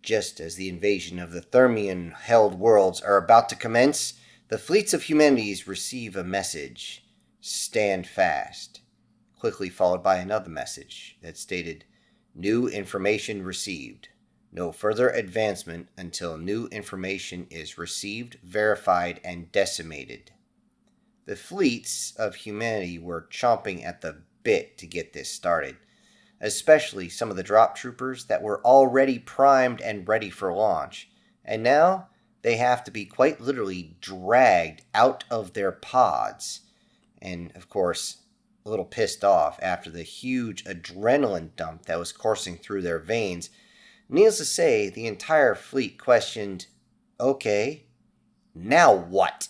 Just as the invasion of the Thermian-held worlds are about to commence, the fleets of humanities receive a message, "Stand fast," quickly followed by another message that stated, "New information received. No further advancement until new information is received, verified, and decimated." The fleets of humanity were chomping at the bit to get this started, especially some of the drop troopers that were already primed and ready for launch, and now they have to be quite literally dragged out of their pods, and of course a little pissed off after the huge adrenaline dump that was coursing through their veins. Needless to say, the entire fleet questioned, "Okay, now what?"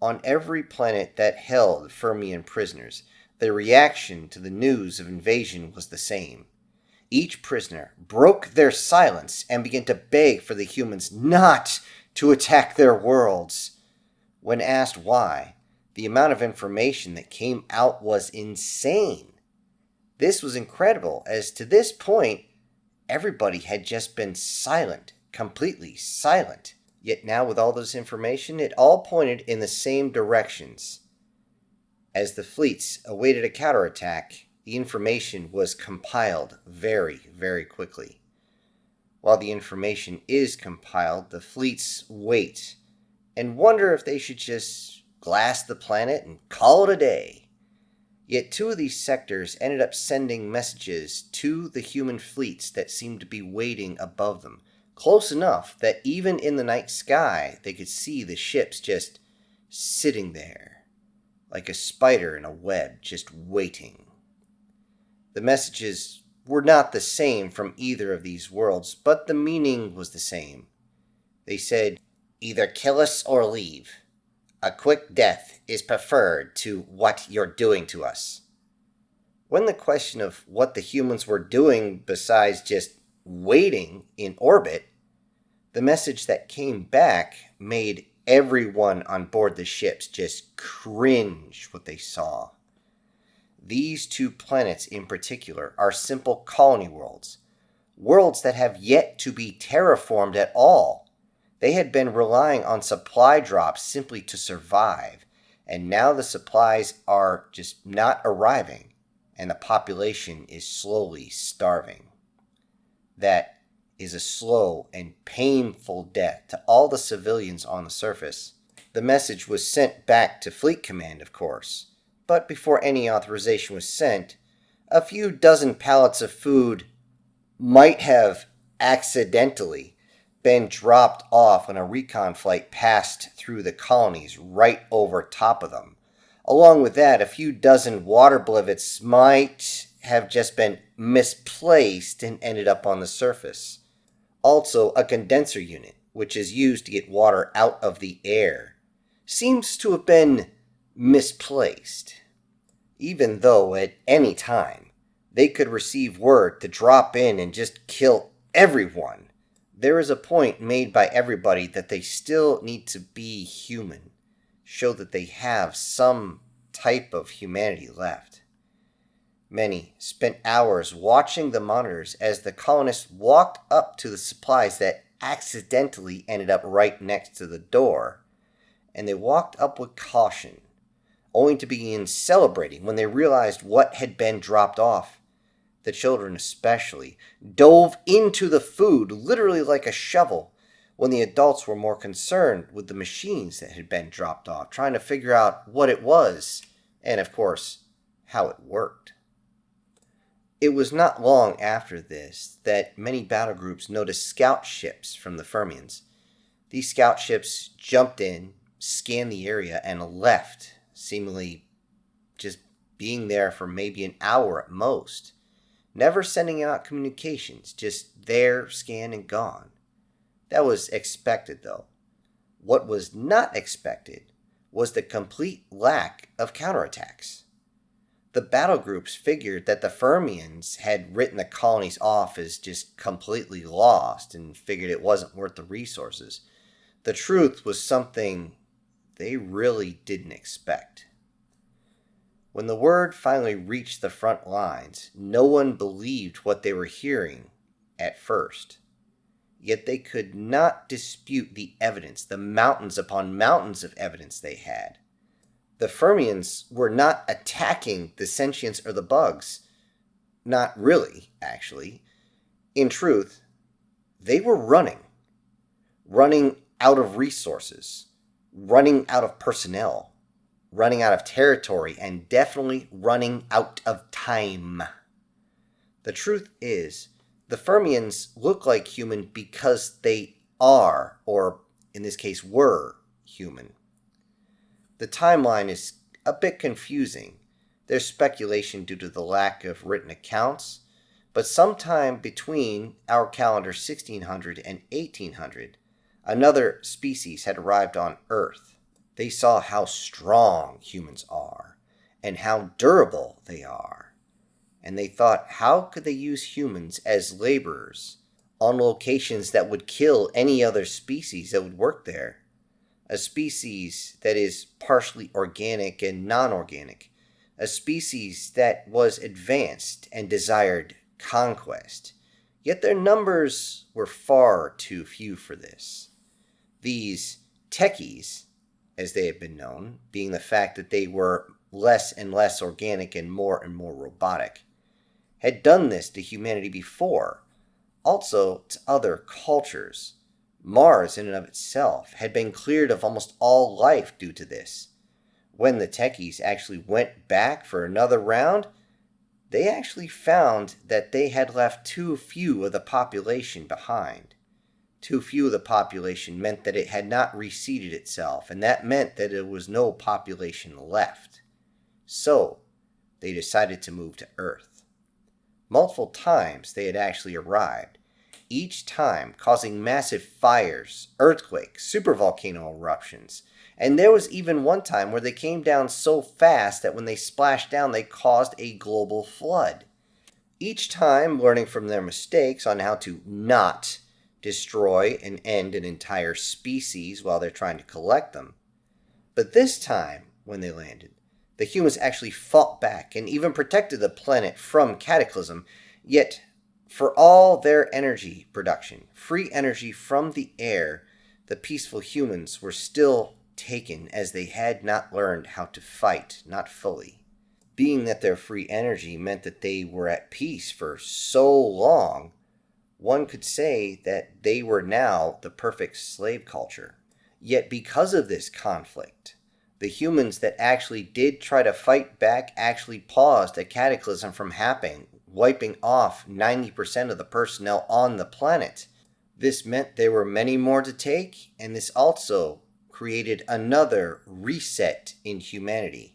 On every planet that held Fermian prisoners, the reaction to the news of invasion was the same. Each prisoner broke their silence and began to beg for the humans not to attack their worlds. When asked why, the amount of information that came out was insane. This was incredible, as to this point, everybody had just been silent, completely silent. Yet now with all this information, it all pointed in the same directions. As the fleets awaited a counterattack, the information was compiled very, very quickly. While the information is compiled, the fleets wait and wonder if they should just glass the planet and call it a day. Yet two of these sectors ended up sending messages to the human fleets that seemed to be waiting above them, close enough that even in the night sky they could see the ships just sitting there, like a spider in a web, just waiting. The messages were not the same from either of these worlds, but the meaning was the same. They said, "Either kill us or leave. A quick death is preferred to what you're doing to us." When the question of what the humans were doing besides just waiting in orbit, the message that came back made everyone on board the ships just cringe what they saw. These two planets in particular are simple colony worlds, worlds that have yet to be terraformed at all. They had been relying on supply drops simply to survive, and now the supplies are just not arriving, and the population is slowly starving. That is a slow and painful death to all the civilians on the surface. The message was sent back to Fleet Command, of course, but before any authorization was sent, a few dozen pallets of food might have accidentally been dropped off when a recon flight passed through the colonies right over top of them. Along with that, a few dozen water blivets might have just been misplaced and ended up on the surface. Also, a condenser unit, which is used to get water out of the air, seems to have been misplaced. Even though at any time they could receive word to drop in and just kill everyone, there is a point made by everybody that they still need to be human, show that they have some type of humanity left. Many spent hours watching the monitors as the colonists walked up to the supplies that accidentally ended up right next to the door, and they walked up with caution, only to begin celebrating when they realized what had been dropped off. The children especially dove into the food literally like a shovel, when the adults were more concerned with the machines that had been dropped off, trying to figure out what it was, and of course, how it worked. It was not long after this that many battle groups noticed scout ships from the Fermians. These scout ships jumped in, scanned the area, and left, seemingly just being there for maybe an hour at most, never sending out communications, just there, scanned, and gone. That was expected, though. What was not expected was the complete lack of counterattacks. The battle groups figured that the Fermians had written the colonies off as just completely lost and figured it wasn't worth the resources. The truth was something they really didn't expect. When the word finally reached the front lines, no one believed what they were hearing at first. yet they could not dispute the evidence, the mountains upon mountains of evidence they had. The Fians were not attacking the sentients or the bugs. Not really, actually. In truth, they were running out of resources, running out of personnel, running out of territory, and definitely running out of time. The truth is, the Fians look like human because they are, or in this case were, human. The timeline is a bit confusing. There's speculation due to the lack of written accounts, but sometime between our calendar 1600 and 1800, another species had arrived on Earth. They saw how strong humans are and how durable they are. And they thought, how could they use humans as laborers on locations that would kill any other species that would work there? A species that is partially organic and non-organic. A species that was advanced and desired conquest. Yet their numbers were far too few for this. These techies, as they had been known, being the fact that they were less and less organic and more robotic, had done this to humanity before, also to other cultures. Mars, in and of itself, had been cleared of almost all life due to this. When the techies actually went back for another round, they actually found that they had left too few of the population behind. Too few of the population meant that it had not reseeded itself, and that meant that there was no population left. So, they decided to move to Earth. Multiple times they had actually arrived, each time causing massive fires, earthquakes, supervolcano eruptions, and there was even one time where they came down so fast that when they splashed down they caused a global flood. Each time learning from their mistakes on how to not destroy and end an entire species while they're trying to collect them. But this time, when they landed, the humans actually fought back and even protected the planet from cataclysm, yet for all their energy production, free energy from the air, the peaceful humans were still taken as they had not learned how to fight, not fully. Being that their free energy meant that they were at peace for so long, one could say that they were now the perfect slave culture. Yet because of this conflict, the humans that actually did try to fight back actually paused a cataclysm from happening, wiping off 90% of the personnel on the planet. This meant there were many more to take, and this also created another reset in humanity.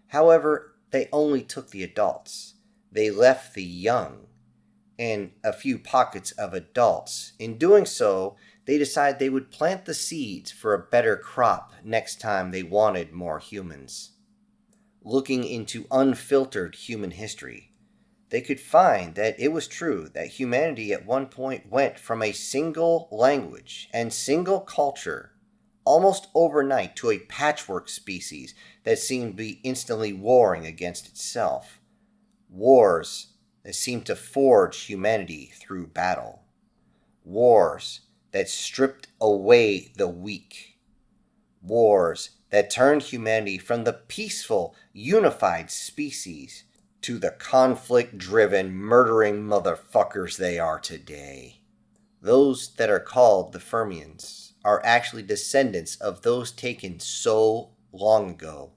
However, they only took the adults. They left the young and a few pockets of adults. In doing so, they decided they would plant the seeds for a better crop next time they wanted more humans. Looking into unfiltered human history, they could find that it was true that humanity at one point went from a single language and single culture almost overnight to a patchwork species that seemed to be instantly warring against itself. Wars that seemed to forge humanity through battle. Wars that stripped away the weak. Wars that turned humanity from the peaceful, unified species to the conflict-driven, murdering motherfuckers they are today. Those that are called the Fians are actually descendants of those taken so long ago.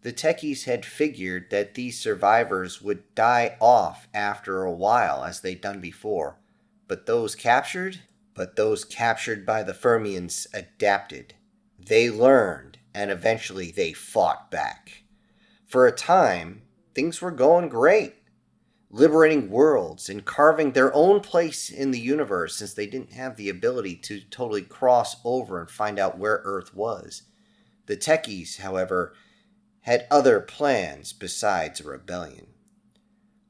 The techies had figured that these survivors would die off after a while, as they'd done before. But those captured by the Fians adapted. They learned, and eventually they fought back. For a time, things were going great. Liberating worlds and carving their own place in the universe, since they didn't have the ability to totally cross over and find out where Earth was. The techies, however, had other plans besides a rebellion.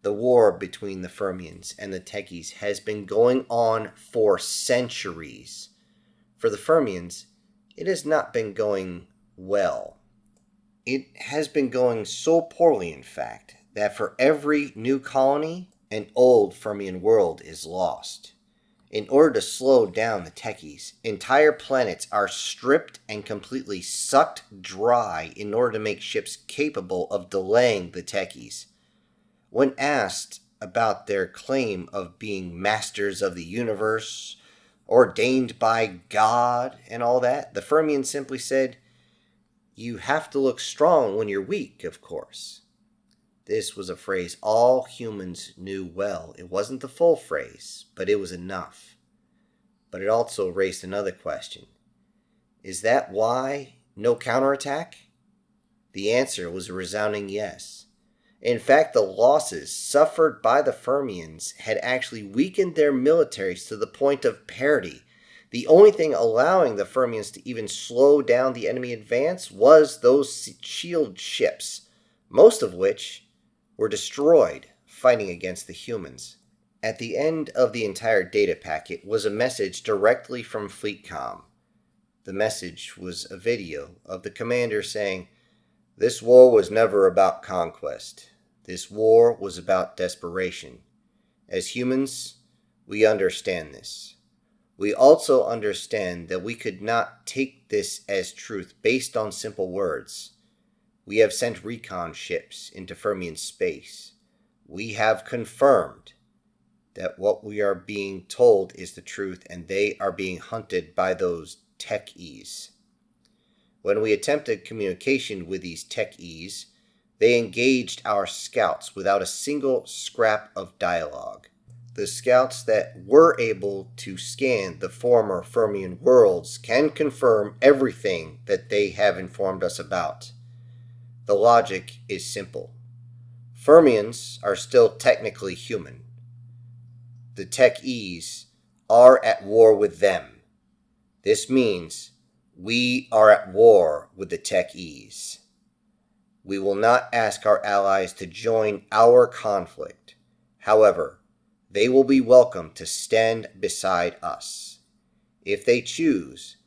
The war between the Fians and the techies has been going on for centuries. For the Fians, it has not been going well. It has been going so poorly, in fact, that for every new colony, an old Fian world is lost. In order to slow down the techies, entire planets are stripped and completely sucked dry in order to make ships capable of delaying the techies. When asked about their claim of being masters of the universe, ordained by God, and all that, the Fermians simply said, "You have to look strong when you're weak, of course." This was a phrase all humans knew well. It wasn't the full phrase, but it was enough. But it also raised another question. Is that why no counterattack? The answer was a resounding yes. In fact, the losses suffered by the Fermians had actually weakened their militaries to the point of parity. The only thing allowing the Fermians to even slow down the enemy advance was those shield ships, most of which were destroyed fighting against the humans. At the end of the entire data packet was a message directly from FleetCom. The message was a video of the commander saying, "This war was never about conquest. This war was about desperation. As humans, we understand this. We also understand that we could not take this as truth based on simple words. We have sent recon ships into Fermian space. We have confirmed that what we are being told is the truth, and they are being hunted by those techies. When we attempted communication with these techies, they engaged our scouts without a single scrap of dialogue. The scouts that were able to scan the former Fermian worlds can confirm everything that they have informed us about. The logic is simple. Fermians are still technically human. The techies are at war with them. This means we are at war with the techies. We will not ask our allies to join our conflict. However, they will be welcome to stand beside us. If they choose,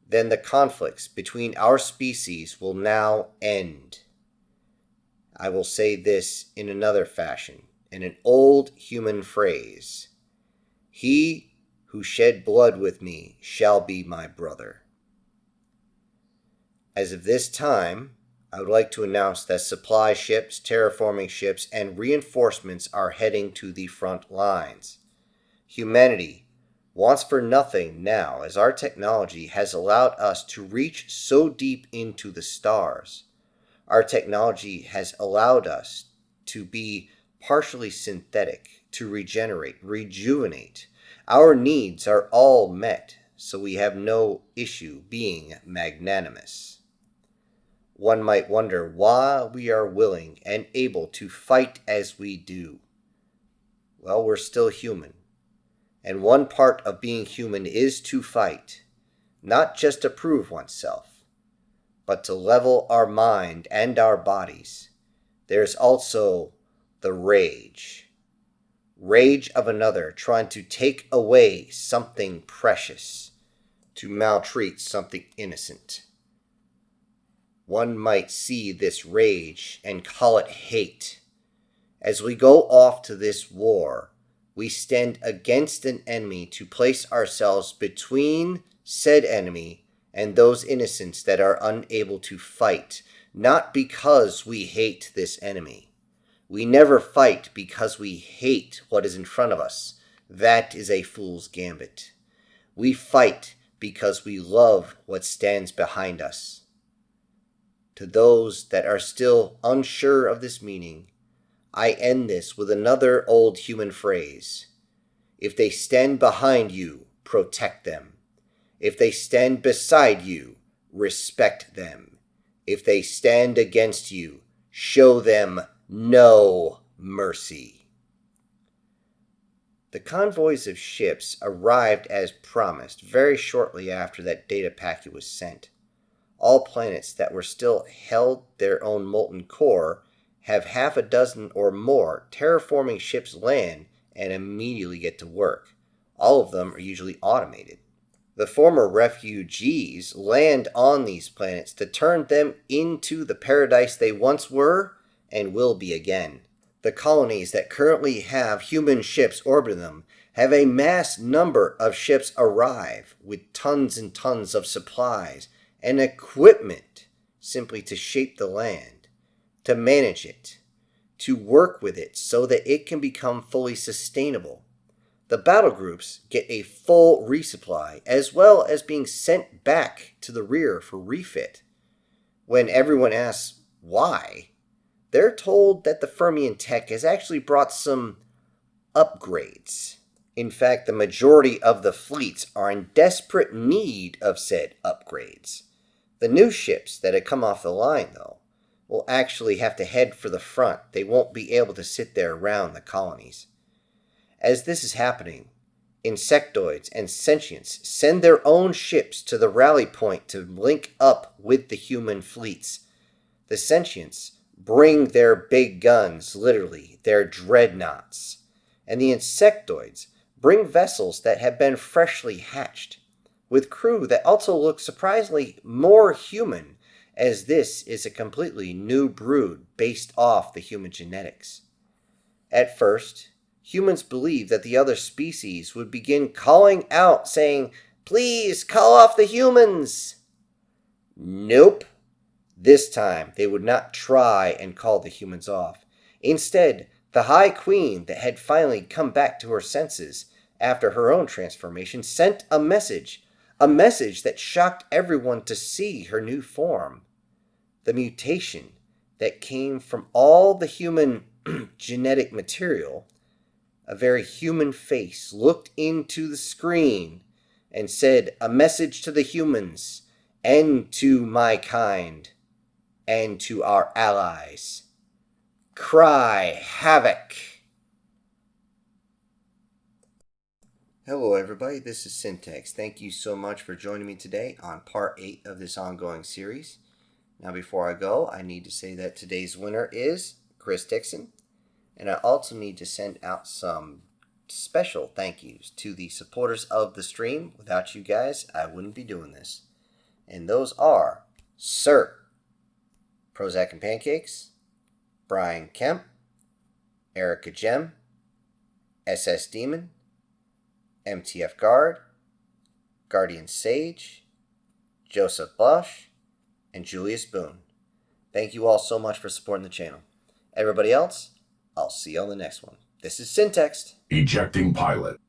then the conflicts between our species will now end. I will say this in another fashion, in an old human phrase. He who shed blood with me shall be my brother. As of this time, I would like to announce that supply ships, terraforming ships, and reinforcements are heading to the front lines. Humanity wants for nothing now, as our technology has allowed us to reach so deep into the stars. Our technology has allowed us to be partially synthetic, to regenerate, rejuvenate. Our needs are all met, so we have no issue being magnanimous. One might wonder why we are willing and able to fight as we do. Well, we're still human. And one part of being human is to fight, not just to prove oneself, but to level our mind and our bodies. There's also the rage. Rage of another trying to take away something precious, to maltreat something innocent. One might see this rage and call it hate. As we go off to this war, we stand against an enemy to place ourselves between said enemy and those innocents that are unable to fight, not because we hate this enemy. We never fight because we hate what is in front of us. That is a fool's gambit. We fight because we love what stands behind us. To those that are still unsure of this meaning, I end this with another old human phrase. If they stand behind you, protect them. If they stand beside you, respect them. If they stand against you, show them no mercy. The convoys of ships arrived as promised very shortly after that data packet was sent. All planets that were still held their own molten core have half a dozen or more terraforming ships land and immediately get to work. All of them are usually automated. The former refugees land on these planets to turn them into the paradise they once were and will be again. The colonies that currently have human ships orbiting them have a mass number of ships arrive with tons and tons of supplies and equipment simply to shape the land, to manage it, to work with it so that it can become fully sustainable. The battle groups get a full resupply as well as being sent back to the rear for refit. When everyone asks why, they're told that the Fermian tech has actually brought some upgrades. In fact, the majority of the fleets are in desperate need of said upgrades. The new ships that had come off the line, though, will actually have to head for the front. They won't be able to sit there around the colonies. As this is happening, insectoids and sentients send their own ships to the rally point to link up with the human fleets. The sentients bring their big guns, literally, their dreadnoughts. And the insectoids bring vessels that have been freshly hatched, with crew that also look surprisingly more human, as this is a completely new brood based off the human genetics. At first, humans believed that the other species would begin calling out, saying, "Please, call off the humans!" Nope. This time, they would not try and call the humans off. Instead, the High Queen that had finally come back to her senses after her own transformation sent a message that shocked everyone to see her new form. The mutation that came from all the human genetic material, a very human face looked into the screen and said a message to the humans and to my kind and to our allies. Cry havoc. Hello everybody, this is Syntax. Thank you so much for joining me today on Part 8 of this ongoing series. Now before I go, I need to say that today's winner is Chris Dixon. And I also need to send out some special thank yous to the supporters of the stream. Without you guys, I wouldn't be doing this. And those are Sir, Prozac and Pancakes, Brian Kemp, Erica Gem, SS Demon, MTF Guard, Guardian Sage, Joseph Bosch, and Julius Boone. Thank you all so much for supporting the channel. Everybody else, I'll see you on the next one. This is Syntax. Ejecting pilot.